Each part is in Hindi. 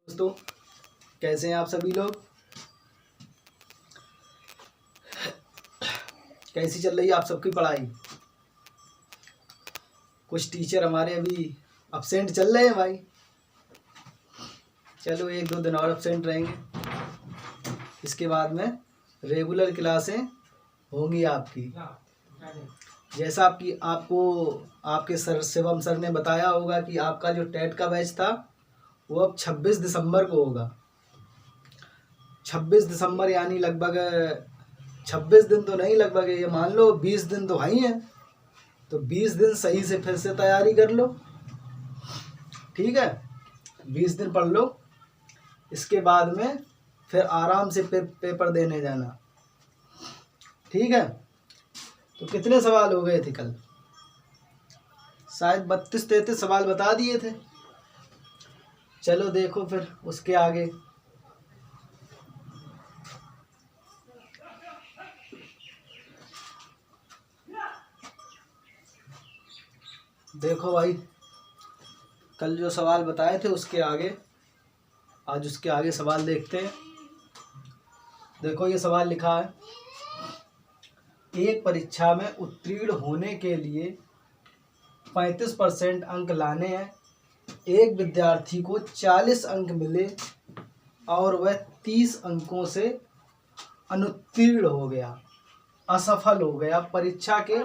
दोस्तों, कैसे हैं आप सभी लोग। कैसी चल रही है आप सबकी पढ़ाई। कुछ टीचर हमारे अभी अब्सेंट चल रहे हैं भाई। चलो 1-2 दिन और अब्सेंट रहेंगे, इसके बाद में रेगुलर क्लासें होंगी आपकी। जैसा आपको आपके सर शिवम सर ने बताया होगा कि आपका जो टेट का बैच था वो अब 26 दिसंबर को होगा। 26 दिसंबर यानी लगभग 26 दिन तो नहीं, लगभग ये मान लो 20 दिन तो है ही हैं। तो 20 दिन सही से फिर से तैयारी कर लो, ठीक है। 20 दिन पढ़ लो, इसके बाद में फिर आराम से पेपर देने जाना, ठीक है। तो कितने सवाल हो गए थे कल? शायद 32-33 सवाल बता दिए थे। चलो देखो फिर उसके आगे। देखो भाई, कल जो सवाल बताए थे उसके आगे आज उसके आगे सवाल देखते हैं। देखो ये सवाल लिखा है, एक परीक्षा में उत्तीर्ण होने के लिए 35% अंक लाने हैं। एक विद्यार्थी को 40 अंक मिले और वह 30 अंकों से अनुत्तीर्ण हो गया, असफल हो गया। परीक्षा के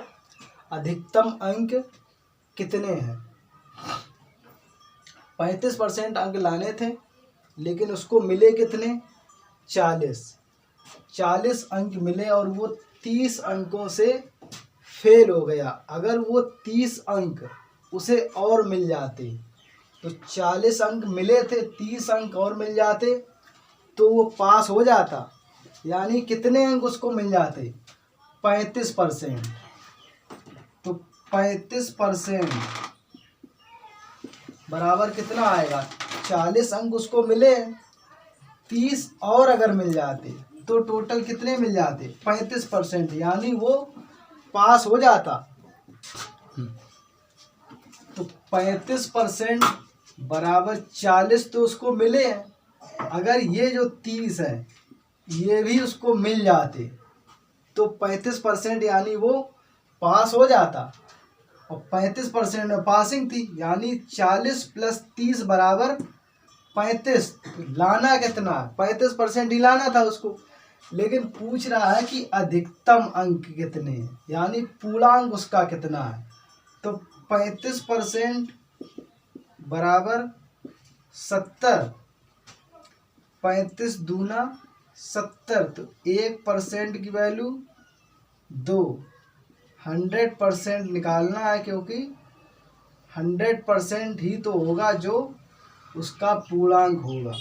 अधिकतम अंक कितने हैं? 35% अंक लाने थे, लेकिन उसको मिले कितने? 40 अंक मिले और वो 30 अंकों से फेल हो गया। अगर वो 30 अंक उसे और मिल जाते, तो 40 अंक मिले थे, 30 अंक और मिल जाते तो वो पास हो जाता। यानी कितने अंक उसको मिल जाते? 35%। तो 35% बराबर कितना आएगा? 40 अंक उसको मिले, 30 और अगर मिल जाते तो टोटल कितने मिल जाते? 35%, यानी वो पास हो जाता। तो 35% बराबर 40 तो उसको मिले हैं। अगर ये जो 30 है ये भी उसको मिल जाते तो 35% यानी वो पास हो जाता। और 35% में पासिंग थी, यानी 40 + 30 बराबर 35। लाना कितना? 35% ही लाना था उसको। लेकिन पूछ रहा है कि अधिकतम अंक कितने हैं, यानी पूर्णांक उसका कितना है। तो 35% बराबर 70, 35 दूना 70, तो 1% की वैल्यू 2। 100% निकालना है, क्योंकि 100% ही तो होगा जो उसका पूर्णांक होगा।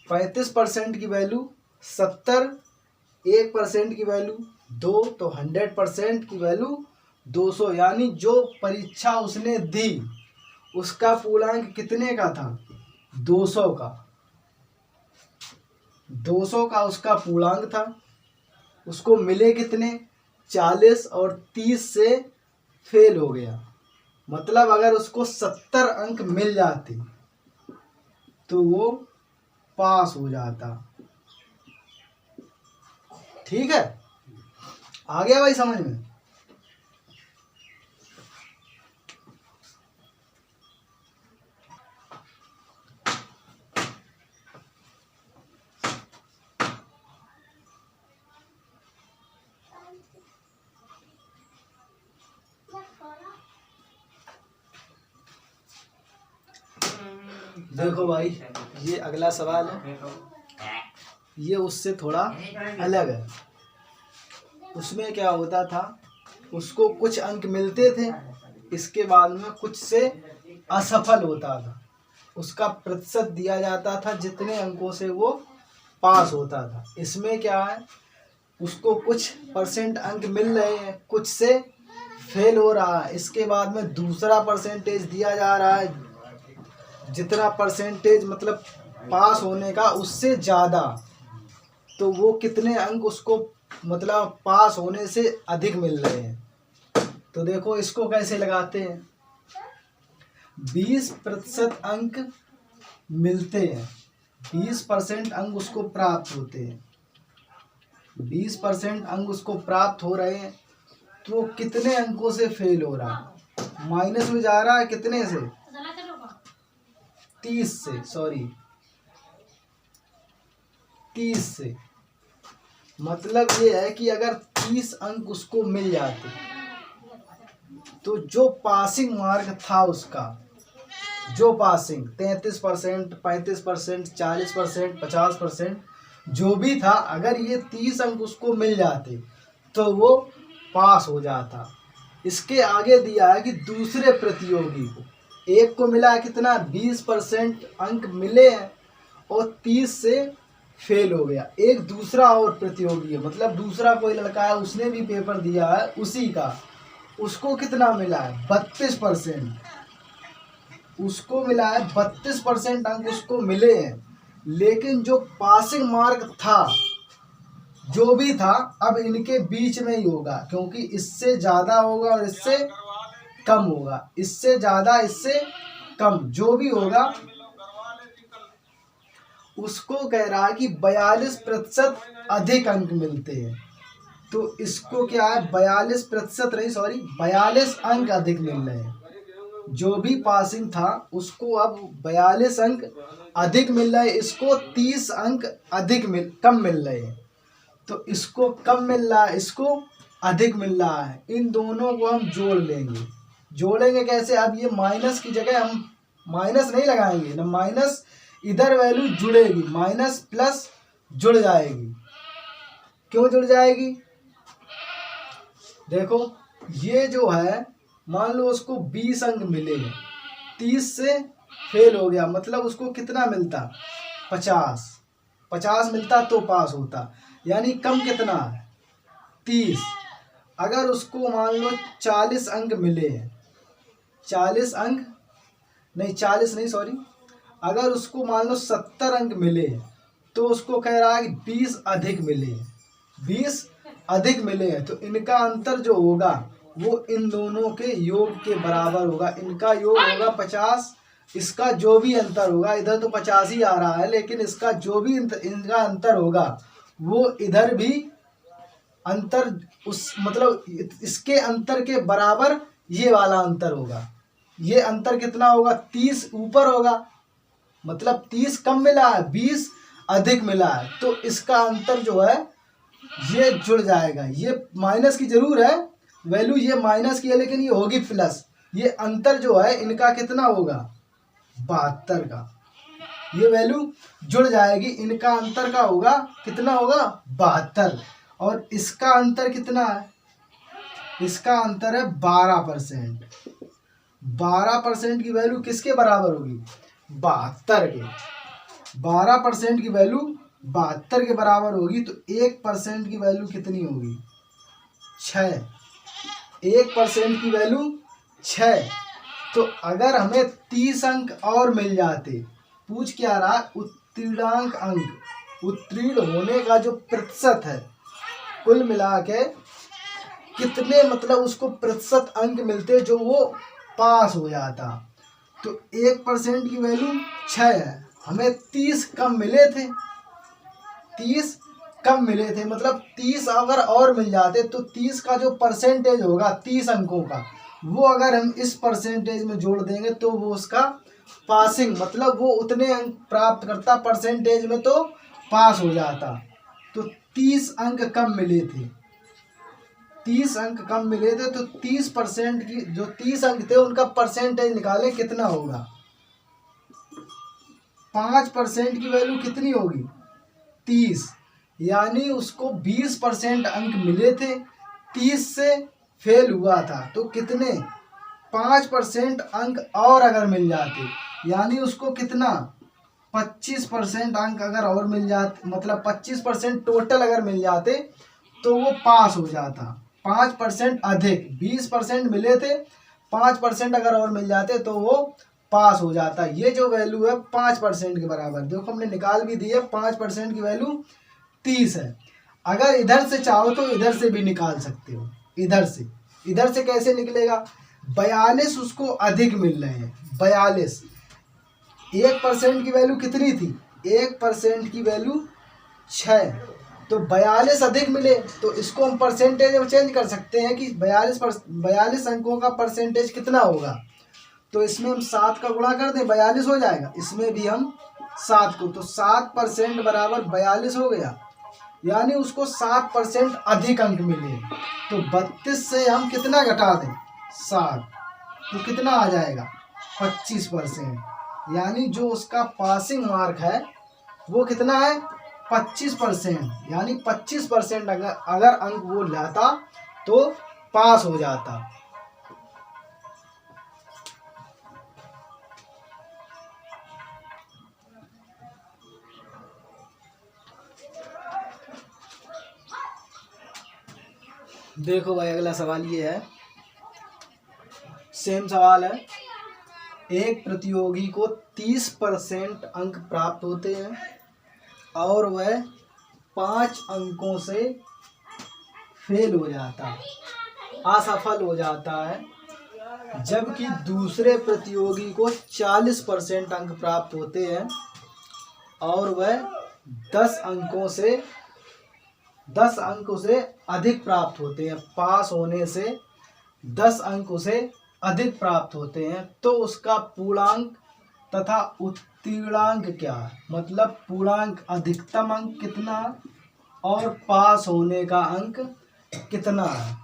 35% की वैल्यू 70, 1% की वैल्यू 2, तो 100% की वैल्यू 200। यानी जो परीक्षा उसने दी उसका पूर्णांक कितने का था? 200 का। 200 का उसका पूर्णांक था। उसको मिले कितने? 40, और 30 से फेल हो गया। मतलब अगर उसको 70 अंक मिल जाते तो वो पास हो जाता। ठीक है, आ गया भाई समझ में? देखो भाई, ये अगला सवाल है, ये उससे थोड़ा अलग है। उसमें क्या होता था, उसको कुछ अंक मिलते थे, इसके बाद में कुछ से असफल होता था। उसका प्रतिशत दिया जाता था जितने अंकों से वो पास होता था। इसमें क्या है, उसको कुछ % अंक मिल रहे हैं, कुछ से फेल हो रहा है। इसके बाद में दूसरा परसेंटेज दिया जा रहा है, जितना परसेंटेज मतलब पास होने का उससे ज़्यादा। तो वो कितने अंक उसको मतलब पास होने से अधिक मिल रहे हैं। तो देखो इसको कैसे लगाते हैं। 20% अंक मिलते हैं, 20% अंक उसको प्राप्त होते हैं, 20% अंक उसको प्राप्त हो रहे हैं, तो कितने अंकों से फेल हो रहा है? माइनस में जा रहा है कितने से? 30 से, सॉरी 30 से। मतलब ये है कि अगर 30 अंक उसको मिल जाते तो जो पासिंग मार्क था उसका, जो पासिंग 33%, 35%, 40%, 50% जो भी था, अगर ये 30 अंक उसको मिल जाते तो वो पास हो जाता। इसके आगे दिया है कि दूसरे प्रतियोगी को, एक को मिला कितना 20% अंक मिले हैं और 30 से फेल हो गया। एक दूसरा और प्रतियोगी है, मतलब दूसरा कोई लड़का है, उसने भी पेपर दिया है उसी का, उसको कितना मिला है 32%, उसको मिला है 32% अंक उसको मिले हैं। लेकिन जो पासिंग मार्क था जो भी था, अब इनके बीच में ही होगा, क्योंकि इससे ज़्यादा होगा और इससे कम होगा, इससे ज़्यादा इससे कम, जो भी होगा उसको कह रहा है कि 42% अधिक अंक मिलते हैं। तो इसको क्या है 42% नहीं, सॉरी 42 अंक अधिक मिल रहे हैं। जो भी पासिंग था उसको अब 42 अंक अधिक मिल रहे हैं, इसको 30 अंक अधिक कम मिल रहे हैं। तो इसको कम मिल रहा है, इसको अधिक मिल रहा है, इन दोनों को हम जोड़ लेंगे। जोड़ेंगे कैसे? अब ये माइनस की जगह हम माइनस नहीं लगाएंगे ना, माइनस इधर वैल्यू जुड़ेगी, माइनस प्लस जुड़ जाएगी। क्यों जुड़ जाएगी? देखो ये जो है, मान लो उसको 20 अंक मिले, 30 से फेल हो गया, मतलब उसको कितना मिलता 50 मिलता तो पास होता, यानी कम कितना है 30। अगर उसको मान लो 40 अंक मिले हैं, 40 अंक नहीं, 40 नहीं सॉरी, अगर उसको मान लो 70 अंक मिले तो उसको कह रहा है कि 20 अधिक मिले, 20 अधिक मिले हैं, तो इनका अंतर जो होगा वो इन दोनों के योग के बराबर होगा। इनका योग होगा 50, इसका जो भी अंतर होगा, इधर तो 50 ही आ रहा है, लेकिन इसका जो भी इनका अंतर होगा वो इधर भी अंतर उस मतलब इसके अंतर के बराबर ये वाला अंतर होगा। ये अंतर कितना होगा 30 ऊपर होगा, मतलब 30 कम मिला है, 20 अधिक मिला है, तो इसका अंतर जो है ये जुड़ जाएगा। ये माइनस की जरूर है वैल्यू, ये माइनस की है लेकिन ये होगी प्लस। ये अंतर जो है इनका कितना होगा 72 का, ये वैल्यू जुड़ जाएगी। इनका अंतर का होगा कितना होगा 72, और इसका अंतर कितना है, इसका अंतर है 12%। 12% की वैल्यू किसके बराबर होगी 72 के, 12% की वैल्यू 72 के बराबर होगी। तो 1% की वैल्यू कितनी होगी 6, 1% की वैल्यू 6। तो अगर हमें 30 अंक और मिल जाते, पूछ क्या रहा उत्तीर्णांक अंक, उत्तीर्ण होने का जो प्रतिशत है, कुल मिला के कितने मतलब उसको प्रतिशत अंक मिलते जो वो पास हो जाता। तो 1% की वैल्यू 6 है, हमें 30 कम मिले थे, 30 कम मिले थे, मतलब 30 अगर और मिल जाते तो 30 का जो परसेंटेज होगा 30 अंकों का, वो अगर हम इस परसेंटेज में जोड़ देंगे तो वो उसका पासिंग, मतलब वो उतने अंक प्राप्त करता परसेंटेज में तो पास हो जाता। तो 30 अंक कम मिले थे, 30 अंक कम मिले थे, तो 30% की जो 30 अंक थे उनका परसेंटेज निकालें कितना होगा। 5% की वैल्यू कितनी होगी 30, यानी उसको 20% अंक मिले थे, 30 से फेल हुआ था, तो कितने 5% अंक और अगर मिल जाते, यानी उसको कितना 25% अंक अगर और मिल जाते, मतलब 25% टोटल अगर मिल जाते तो वो पास हो जाता। 5% अधिक, 20% मिले थे, 5% अगर और मिल जाते तो वो पास हो जाता। ये जो वैल्यू है 5% के बराबर, देखो हमने निकाल भी दी है, 5% की वैल्यू 30 है। अगर इधर से चाहो तो इधर से भी निकाल सकते हो, इधर से कैसे निकलेगा 42 उसको अधिक मिल रहे हैं, 42 1% की वैल्यू कितनी थी? 1% की वैल्यू 6, तो 42 अधिक मिले, तो इसको हम परसेंटेज में चेंज कर सकते हैं कि 42 अंकों का परसेंटेज कितना होगा। तो इसमें हम 7 का गुणा कर दें, 42 हो जाएगा। इसमें भी हम 7 को, तो 7% बराबर 42 हो गया, यानी उसको 7% अधिक अंक मिले। तो 32 से हम कितना घटा दें? 7, तो कितना आ जाएगा? 25%। यानी जो उसका पासिंग मार्क है वो कितना है? 25%। यानी 25% अगर अंक वो लाता तो पास हो जाता। देखो भाई, अगला सवाल ये है, सेम सवाल है। एक प्रतियोगी को 30% अंक प्राप्त होते हैं और वह 5 अंकों से फेल हो जाता है, असफल हो जाता है, जबकि दूसरे प्रतियोगी को 40% अंक प्राप्त होते हैं और वह 10 अंकों से अधिक प्राप्त होते हैं, पास होने से 10 अंक उसे अधिक प्राप्त होते हैं, तो उसका पूर्णांक तथा उत्तीर्णांक क्या है? मतलब पूर्णांक अधिकतम अंक कितना और पास होने का अंक कितना है।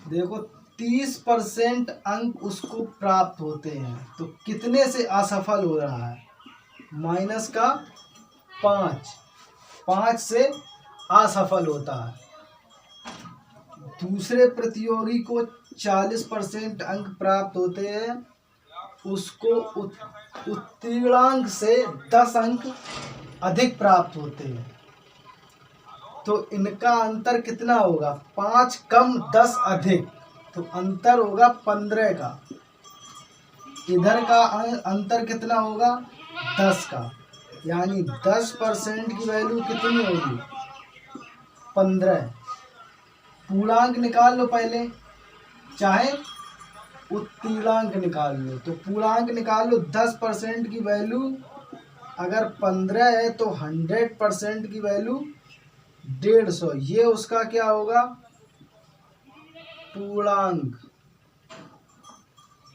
देखो, 30% अंक उसको प्राप्त होते हैं, तो कितने से असफल हो रहा है? माइनस का 5 से असफल होता है। दूसरे प्रतियोगी को 40% अंक प्राप्त होते हैं, उसको उत्तीर्णांक से 10 अंक अधिक प्राप्त होते हैं, तो इनका अंतर कितना होगा? 5 कम 10 अधिक, तो अंतर होगा 15 का। इधर का अंतर कितना होगा? 10 का। यानी 10% की वैल्यू कितनी होगी? 15। पूर्णांक निकाल लो पहले, चाहे उत्तीर्णांक निकाल लो। तो पूर्णांक निकाल लो, 10% की वैल्यू अगर 15 है तो 100% की वैल्यू 150। ये उसका क्या होगा? पूर्णांक।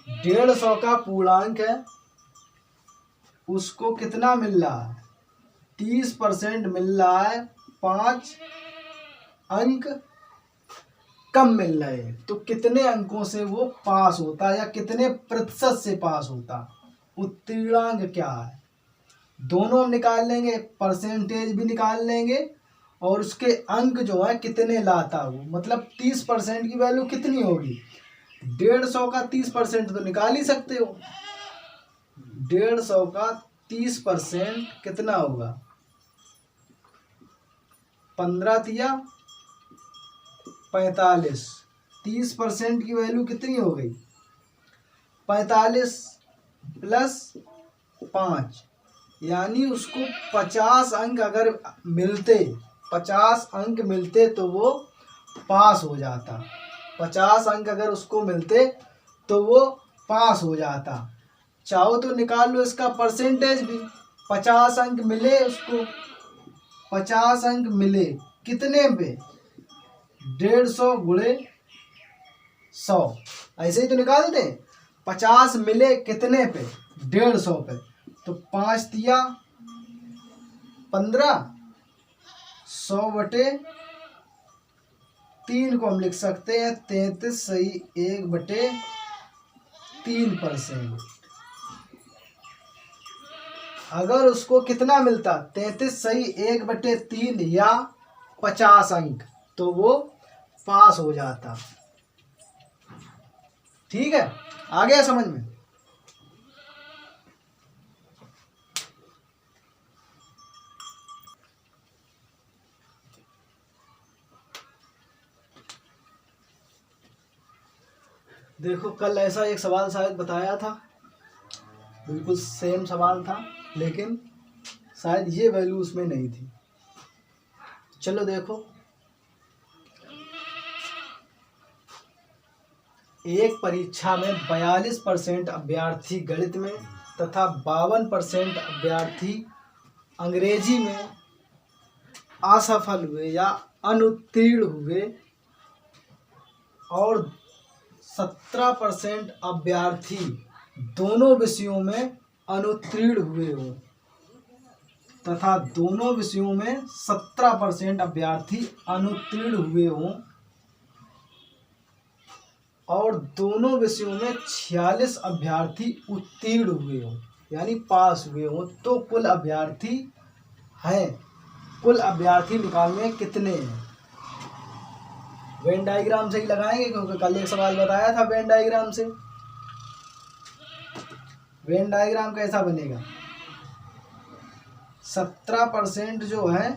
150 का पूर्णांक है, उसको कितना मिल रहा है? 30% मिल रहा है, 5 अंक कम मिल रहे हैं, तो कितने अंकों से वो पास होता या कितने प्रतिशत से पास होता? उत्तीर्णांक क्या है? दोनों हम निकाल लेंगे, परसेंटेज भी निकाल लेंगे और उसके अंक जो है कितने लाता वो, मतलब 30% की वैल्यू कितनी होगी? 150 का 30% तो निकाल ही सकते हो। 150 का 30% कितना होगा? 15 तिया 45। 30% की वैल्यू कितनी हो गई? 45 प्लस 5, यानी उसको 50 अंक अगर मिलते, 50 अंक मिलते तो वो पास हो जाता। 50 अंक अगर उसको मिलते तो वो पास हो जाता। चाहो तो निकाल लो इसका परसेंटेज भी। 50 अंक मिले उसको, 50 अंक मिले कितने पे? 150 गुणे 100, ऐसे ही तो निकाल दे। 50 मिले कितने पे? 150 पे, तो 5 तिया 15, 100/3 को हम लिख सकते हैं 33.1/3%। अगर उसको कितना मिलता? 33.1/3 या 50 अंक, तो वो पास हो जाता। ठीक है, आ गया समझ में? देखो, कल ऐसा एक सवाल शायद बताया था, बिल्कुल सेम सवाल था, लेकिन शायद ये वैल्यू उसमें नहीं थी। चलो देखो, एक परीक्षा में 42% अभ्यर्थी गणित में तथा 52% अभ्यर्थी अंग्रेजी में असफल हुए या अनुत्तीर्ण हुए और 17% अभ्यर्थी दोनों विषयों में अनुत्तीर्ण हुए हों तथा दोनों विषयों में 17% अभ्यर्थी अनुत्तीर्ण हुए हों और दोनों विषयों में 46 अभ्यर्थी उत्तीर्ण हुए हों यानी पास हुए हों, तो कुल अभ्यर्थी हैं। कुल अभ्यर्थी निकालने कितने हैं? वेन डायग्राम से ही लगाएंगे क्योंकि कल एक सवाल बताया था वेन डायग्राम से। वेन डायग्राम कैसा बनेगा? 17% जो है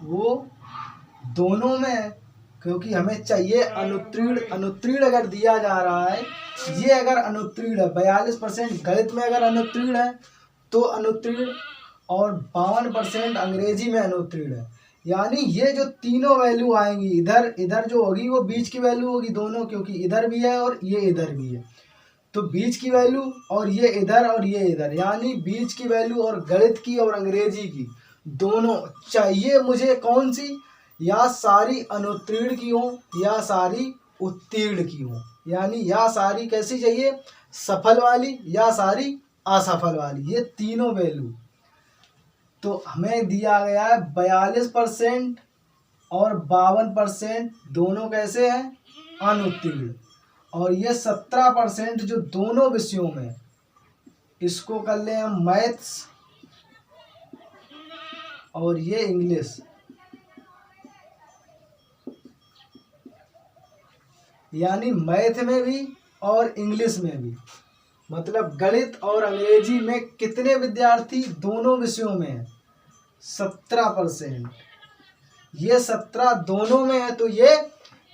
वो दोनों में है क्योंकि हमें चाहिए अनुत्तीर्ण अगर दिया जा रहा है, ये अगर अनुत्तीर्ण है 42% गणित में अगर अनुत्तीर्ण है तो अनुत्तीर्ण और 52% अंग्रेजी में अनुत्तीर्ण है, यानी ये जो तीनों वैल्यू आएंगी इधर जो होगी वो बीच की वैल्यू होगी दोनों, क्योंकि इधर भी है और ये इधर भी है, तो बीच की वैल्यू और ये इधर, यानी बीच की वैल्यू और गणित की और अंग्रेजी की दोनों चाहिए मुझे। कौन सी? या सारी अनुत्तीर्ण की हो या सारी उत्तीर्ण की हो, यानी या सारी कैसी चाहिए? सफल वाली या सारी असफल वाली, ये तीनों वैल्यू। तो हमें दिया गया है 42% और 52% दोनों कैसे हैं? अनुत्तीर्ण, और ये 17% जो दोनों विषयों में, इसको कर लें हम मैथ्स और ये इंग्लिश, यानी मैथ में भी और इंग्लिश में भी, मतलब गणित और अंग्रेजी में कितने विद्यार्थी दोनों विषयों में हैं? 17%। ये 17 दोनों में है तो ये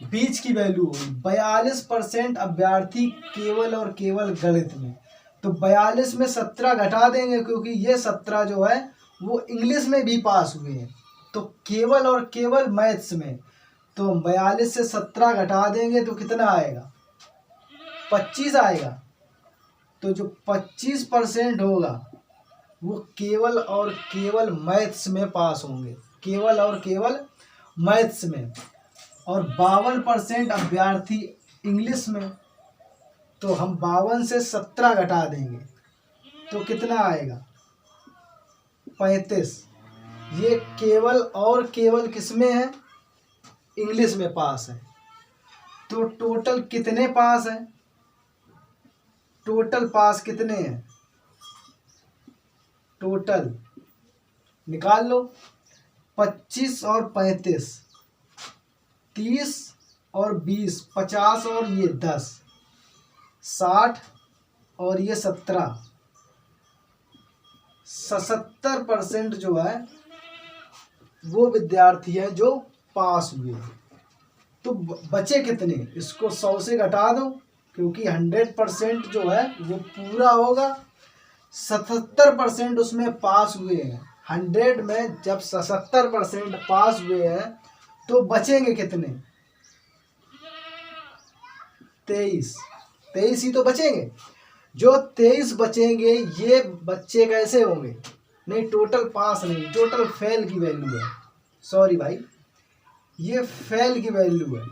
बीच की वैल्यू होगी। 42% अभ्यर्थी केवल और केवल गणित में, तो 42 में 17 घटा देंगे क्योंकि ये 17 जो है वो इंग्लिश में भी पास हुए हैं, तो केवल और केवल मैथ्स में, तो 42 से 17 घटा देंगे तो कितना आएगा? 25 आएगा। तो जो 25% होगा वो केवल और केवल मैथ्स में पास होंगे, केवल और केवल मैथ्स में, और 52% अभ्यर्थी इंग्लिश में, तो हम 52 से 17 घटा देंगे तो कितना आएगा? 35। ये केवल और केवल किस में है? इंग्लिश में पास है। तो टोटल कितने पास हैं? टोटल पास कितने हैं? टोटल निकाल लो। 25 और 35, 30 और 20, 50 और ये 10, 60 और ये 17, 77% जो है वो विद्यार्थी है जो पास हुए। तो बचे कितने? इसको 100 से घटा दो क्योंकि 100% जो है वो पूरा होगा। 77% उसमें पास हुए हैं। 100 में जब 77% पास हुए हैं तो बचेंगे कितने? 23 ही तो बचेंगे। जो 23 बचेंगे ये बच्चे कैसे होंगे? नहीं, टोटल पास नहीं, टोटल फेल की वैल्यू है। सॉरी भाई, ये फेल की वैल्यू है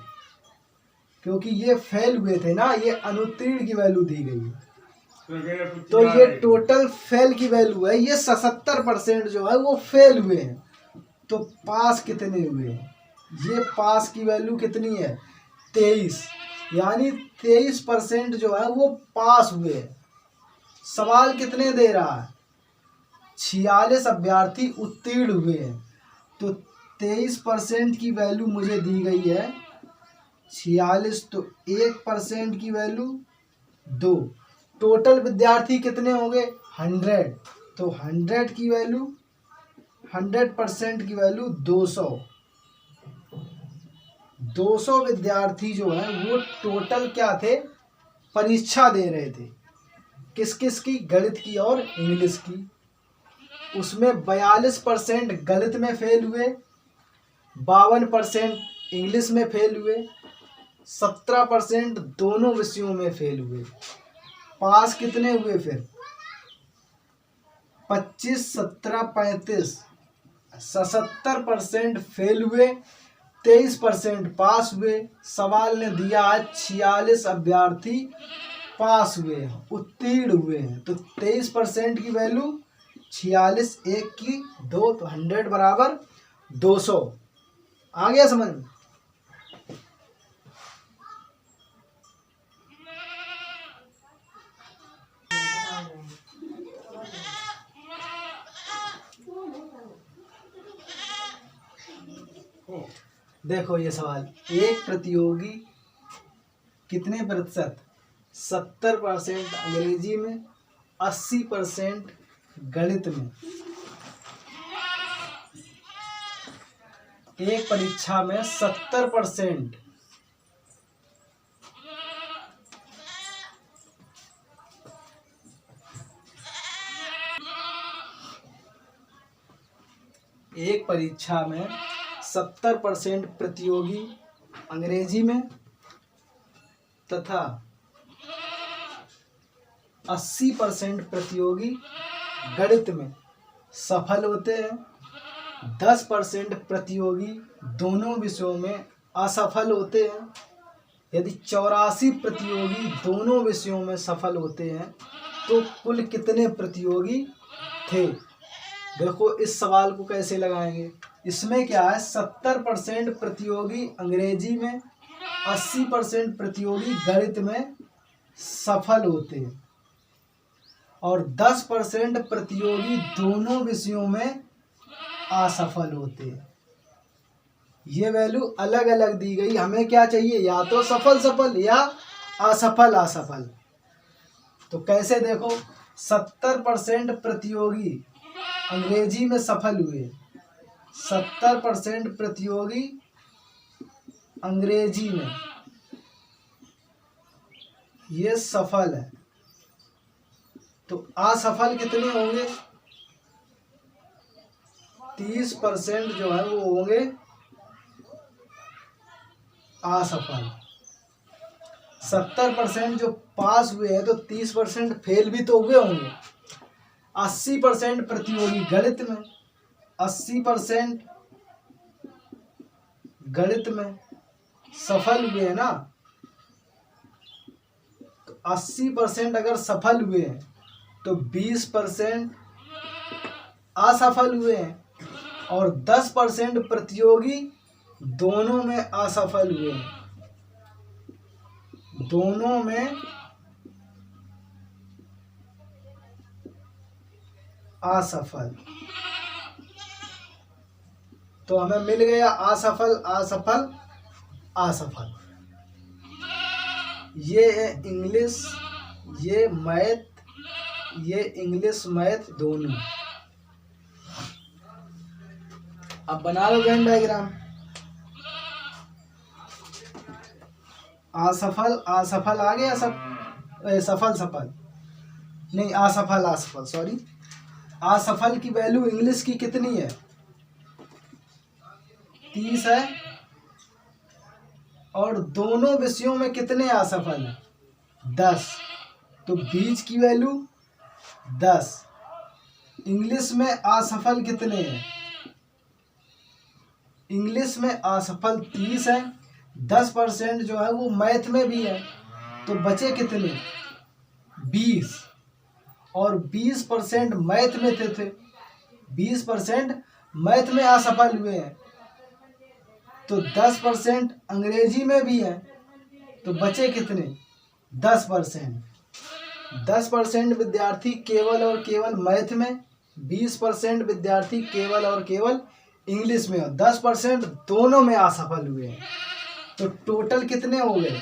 क्योंकि ये फेल हुए थे ना, ये अनुत्तीर्ण की वैल्यू दी गई है। तो ये टोटल फेल की वैल्यू है। ये 77% जो है वो फेल हुए हैं। तो पास कितने हुए? ये पास की वैल्यू कितनी है? 23, यानी 23% जो है वो पास हुए हैं। सवाल कितने दे रहा है? 46 अभ्यर्थी उत्तीर्ण हुए हैं। तो 23% की वैल्यू मुझे दी गई है 46, तो 1% की वैल्यू 2। टोटल विद्यार्थी कितने होंगे? 100। तो 100 की वैल्यू, 100% की वैल्यू 200। 200 विद्यार्थी जो है वो टोटल क्या थे? परीक्षा दे रहे थे। किस किस की? गणित की और इंग्लिश की। उसमें 42% गणित में फेल हुए, 52% इंग्लिश में फेल हुए, 17% दोनों विषयों में फेल हुए। पास कितने हुए फिर? 25, 17, 35, 77% फेल हुए, 23% पास हुए। सवाल ने दिया है 46 अभ्यर्थी पास हुए हैं, उत्तीर्ण हुए हैं। तो 23% की वैल्यू 46, 1 की 2, तो 100 बराबर 200। आ गया समझ में? देखो ये सवाल, एक प्रतियोगी कितने प्रतिशत? 70% अंग्रेजी में, 80% गणित में। एक परीक्षा में 70% एक परीक्षा में 70% प्रतियोगी अंग्रेजी में तथा 80% प्रतियोगी गणित में सफल होते हैं। 10% प्रतियोगी दोनों विषयों में असफल होते हैं। यदि 84 प्रतियोगी दोनों विषयों में सफल होते हैं तो कुल कितने प्रतियोगी थे? देखो इस सवाल को कैसे लगाएंगे। इसमें क्या है, 70% प्रतियोगी अंग्रेजी में, 80% प्रतियोगी गणित में सफल होते हैं और 10% प्रतियोगी दोनों विषयों में असफल होते हैं। ये वैल्यू अलग अलग दी गई। हमें क्या चाहिए, या तो सफल सफल या असफल असफल। तो कैसे देखो, 70% प्रतियोगी अंग्रेजी में सफल हुए, 70% प्रतियोगी अंग्रेजी में ये सफल है। तो असफल कितने होंगे? 30% जो है वो होंगे असफल। 70% जो पास हुए हैं तो 30% फेल भी तो हुए होंगे। 80% प्रतियोगी गणित में, 80% गणित में सफल हुए हैं ना। तो 80% अगर सफल हुए हैं तो 20% असफल हुए हैं और 10% प्रतियोगी दोनों में असफल हुए हैं। दोनों में असफल। तो हमें मिल गया असफल असफल असफल। ये है इंग्लिश, ये मैथ, ये इंग्लिश मैथ दोनों। अब बना लो वेन डायग्राम। असफल असफल आ गया सब, सफल सफल नहीं, असफल असफल, सॉरी। असफल की वैल्यू इंग्लिश की कितनी है? 30 है और दोनों विषयों में कितने असफल हैं? 10। तो बीच की वैल्यू 10। इंग्लिश में असफल कितने हैं? इंग्लिश में असफल 30 है, 10% जो है वो मैथ में भी है। तो बचे कितने? 20। और 20% मैथ में थे 20% मैथ में असफल हुए हैं। तो 10% अंग्रेजी में भी है। तो बचे कितने? 10%। 10% विद्यार्थी केवल और केवल मैथ में, 20% विद्यार्थी केवल और केवल इंग्लिश में, और 10% दोनों में असफल हुए हैं। तो टोटल कितने हो गए?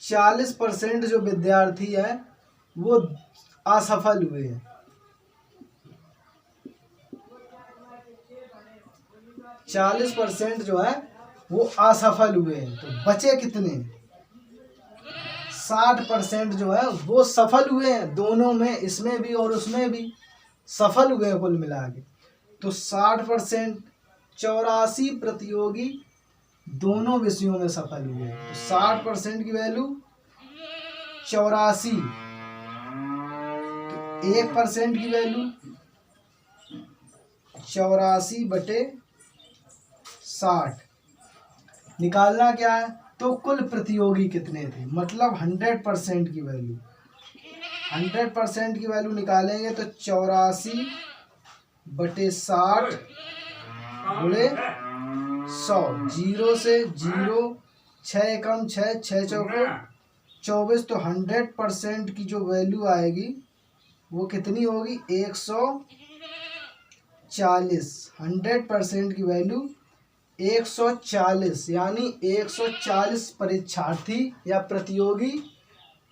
40% जो विद्यार्थी है वो असफल हुए हैं। 40% जो है वो असफल हुए हैं। तो बचे कितने? 60% जो है वो सफल हुए हैं। दोनों में, इसमें भी और उसमें भी सफल हुए हैं कुल मिला के। तो 60%, 84 प्रतियोगी दोनों विषयों में सफल हुए। तो 60% की वैल्यू 84, तो 1% की वैल्यू 84/60। निकालना क्या है, तो कुल प्रतियोगी कितने थे, मतलब 100% की वैल्यू। 100% की वैल्यू निकालेंगे तो 84/60 गुणे 100। 0 से 0, 6 एकम 6, 6 चौको 24। तो 100% की जो वैल्यू आएगी वो कितनी होगी, 140। 100% की वैल्यू 140, यानी 140 परीक्षार्थी या प्रतियोगी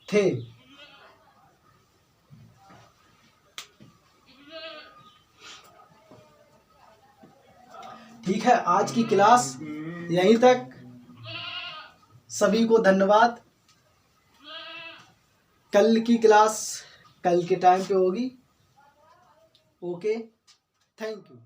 थे। ठीक है, आज की क्लास यहीं तक। सभी को धन्यवाद। कल की क्लास कल के टाइम पे होगी। Okay, thank you.